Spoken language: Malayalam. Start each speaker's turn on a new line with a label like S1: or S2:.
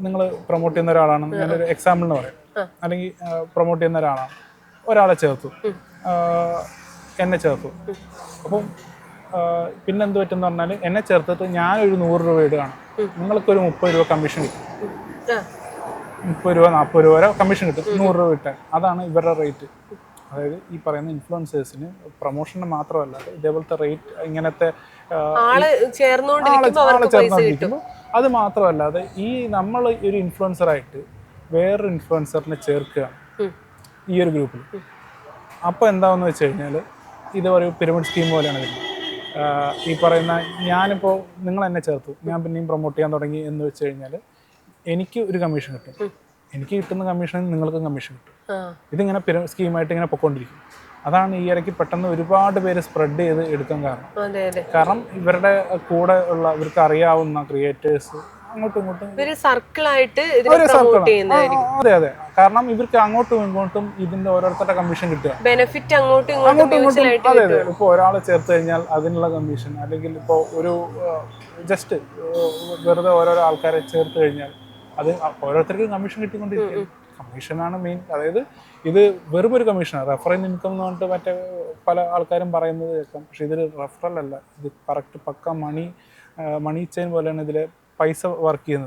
S1: നിങ്ങൾ പ്രൊമോട്ട് ചെയ്യുന്ന ഒരാളാണ്, ഞാനൊരു എക്സാമ്പിൾ എന്ന് പറയും, അല്ലെങ്കിൽ പ്രൊമോട്ട് ചെയ്യുന്ന ഒരാളാണ്, ഒരാളെ ചേർത്തു, എന്നെ ചേർത്തു. അപ്പം പിന്നെന്ത് പറ്റുമെന്ന് പറഞ്ഞാൽ എന്നെ ചേർത്തിട്ട് ഞാനൊരു 100 രൂപ ഇടുകയാണ്, നിങ്ങൾക്കൊരു 30 രൂപ കമ്മീഷൻ കിട്ടും. 30 രൂപ 40 രൂപ വരെ കമ്മീഷൻ കിട്ടും 100 രൂപ കിട്ടാൻ. അതാണ് ഇവരുടെ റേറ്റ്. അതായത് ഈ പറയുന്ന ഇൻഫ്ലുവൻസേഴ്സിന് പ്രൊമോഷന് മാത്രമല്ല, ഇതേപോലത്തെ റേറ്റ് ഇങ്ങനത്തെ ആളെ ചേർന്നുകൊണ്ടിരിക്കുമ്പോൾ അത് മാത്രമല്ലാതെ ഈ നമ്മൾ ഒരു ഇൻഫ്ലുവൻസറായിട്ട് വേറൊരു ഇൻഫ്ലുവൻസറിനെ ചേർക്കുകയാണ് ഈ ഒരു ഗ്രൂപ്പിൽ. അപ്പോൾ എന്താണെന്ന് വെച്ച് കഴിഞ്ഞാൽ ഇത് ഒരു പിരമിഡ് സ്കീം പോലെയാണ് വരുന്നത്. ഈ പറയുന്ന ഞാനിപ്പോൾ നിങ്ങൾ എന്നെ ചേർത്തു, ഞാൻ പിന്നെയും പ്രൊമോട്ട് ചെയ്യാൻ തുടങ്ങി എന്ന് വെച്ച് കഴിഞ്ഞാൽ എനിക്ക് ഒരു കമ്മീഷൻ കിട്ടും, എനിക്ക് കിട്ടുന്ന കമ്മീഷൻ നിങ്ങൾക്കും കമ്മീഷൻ കിട്ടും. ഇതിങ്ങനെ സ്കീമായിട്ട് ഇങ്ങനെ പൊയ്ക്കൊണ്ടിരിക്കും. അതാണ് ഈ ഇടയ്ക്ക് പെട്ടെന്ന് ഒരുപാട് പേര് സ്പ്രെഡ് ചെയ്ത് എടുക്കാൻ കാരണം ഇവരുടെ കൂടെ ഉള്ള ഇവർക്ക് അറിയാവുന്ന ക്രിയേറ്റേഴ്സ് അങ്ങോട്ടും ഇങ്ങോട്ടും അതെ അതെ, കാരണം ഇവർക്ക് അങ്ങോട്ടും ഇങ്ങോട്ടും ഇതിന്റെ ഓരോരുത്തരുടെ കമ്മീഷൻ കിട്ടുക, ബെനിഫിറ്റ് അങ്ങോട്ടും ഇങ്ങോട്ടും. അതെ അതെ, ഇപ്പോൾ ഒരാളെ ചേർത്ത് കഴിഞ്ഞാൽ അതിനുള്ള കമ്മീഷൻ, അല്ലെങ്കിൽ ഇപ്പോൾ ഒരു ജസ്റ്റ് വെറുതെ ഓരോരോ ആൾക്കാരെ ചേർത്ത് കഴിഞ്ഞാൽ അത് ഓരോരുത്തർക്കും കമ്മീഷൻ കിട്ടിക്കൊണ്ടിരിക്കും. കമ്മീഷനാണ് മെയിൻ. അതായത് ഇത് വെറും ഒരു കമ്മീഷനാണ്, റെഫറൽ ഇൻകം എന്ന് പറഞ്ഞിട്ട് മറ്റേ പല ആൾക്കാരും പറയുന്നത് കേൾക്കാം. പക്ഷെ ഇതൊരു റെഫറൽ അല്ല, ഇത് കറക്റ്റ് പക്ക മണി ചെയിൻ പോലെയാണ് ഇതിലെ പൈസ വർക്ക് ചെയ്യുന്നത്.